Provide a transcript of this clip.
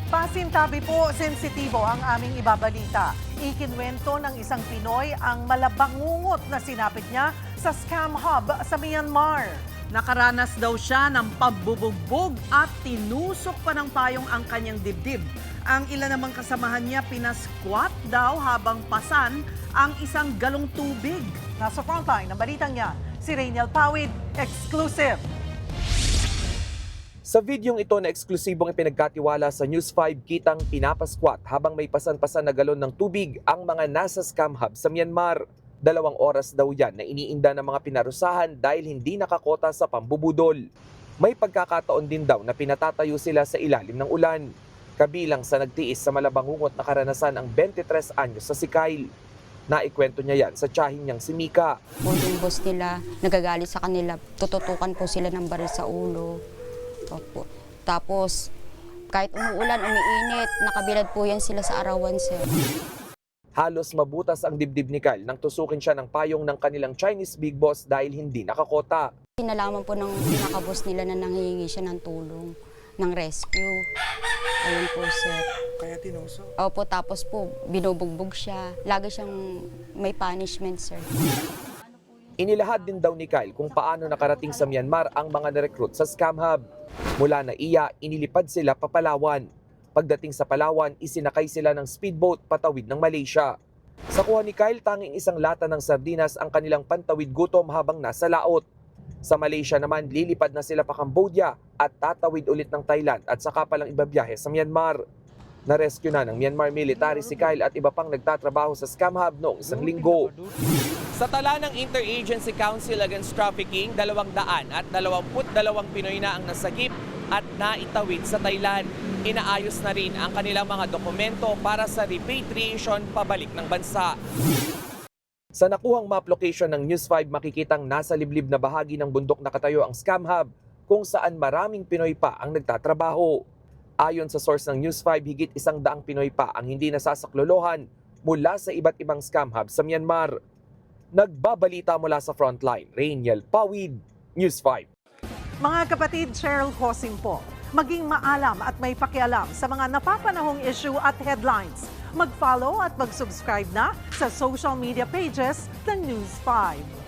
Pasintabi po, sensitibo ang aming ibabalita. Ikinwento ng isang Pinoy ang malabangungot na sinapit niya sa scam hub sa Myanmar. Nakaranas daw siya ng pambubugbog at tinusok pa ng payong ang kanyang dibdib. Ang ilan namang kasamahan niya pinasquat daw habang pasan ang isang galong tubig. Nasa frontline ng balitang yan, si Rainiel Pawid, exclusive. Sa videong ito na eksklusibong ipinagkatiwala sa News 5, kitang pinapasquat habang may pasan-pasan na galon ng tubig ang mga nasa scam hub sa Myanmar. 2 oras daw yan na iniinda ng mga pinarusahan dahil hindi nakakota sa pambubudol. May pagkakataon din daw na pinatatayo sila sa ilalim ng ulan. Kabilang sa nagtiis sa malabangungot na karanasan ang 23 anyos sa si Kyle. Naikwento niya yan sa tiyahin niyang si Mika. Yung boss nila, nagagalit sa kanila, tututukan po sila ng baril sa ulo. Opo. Tapos, kahit umuulan, umiinit, nakabilad po yan sila sa arawan, sir. Halos mabutas ang dibdib ni Kyle nang tusukin siya ng payong ng kanilang Chinese big boss dahil hindi nakakota. Nalaman po ng pinaka-boss nila na nanghihingi siya ng tulong, ng rescue. Ayun po, sir. Kaya tinusok? Opo, tapos po, binubugbog siya. Lagi siyang may punishment, sir. Inilahad din daw ni Kyle kung paano nakarating sa Myanmar ang mga na-recruit sa scam hub. Mula na iya, inilipad sila pa Palawan. Pagdating sa Palawan, isinakay sila ng speedboat patawid ng Malaysia. Sa kuha ni Kyle, tanging isang lata ng sardinas ang kanilang pantawid gutom habang nasa laot. Sa Malaysia naman, lilipad na sila pa Cambodia at tatawid ulit ng Thailand at saka palang ibabiyahe sa Myanmar. Na-rescue na ng Myanmar military si Kyle at iba pang nagtatrabaho sa scam hub noong isang linggo. Sa tala ng Interagency Council Against Trafficking, 222 Pinoy na ang nasagip at naitawid sa Thailand. Inaayos na rin ang kanilang mga dokumento para sa repatriation pabalik ng bansa. Sa nakuhang map location ng News 5, makikitang nasa liblib na bahagi ng bundok nakatayo ang scam hub kung saan maraming Pinoy pa ang nagtatrabaho. Ayon sa source ng News 5, higit 100 Pinoy pa ang hindi nasasaklolohan mula sa iba't ibang scam hub sa Myanmar. Nagbabalita mula sa frontline, Rainiel Pawid, News 5. Mga kapatid, Cheryl Hosing po. Maging maalam at may pakialam sa mga napapanahong issue at headlines. Mag-follow at mag-subscribe na sa social media pages ng News 5.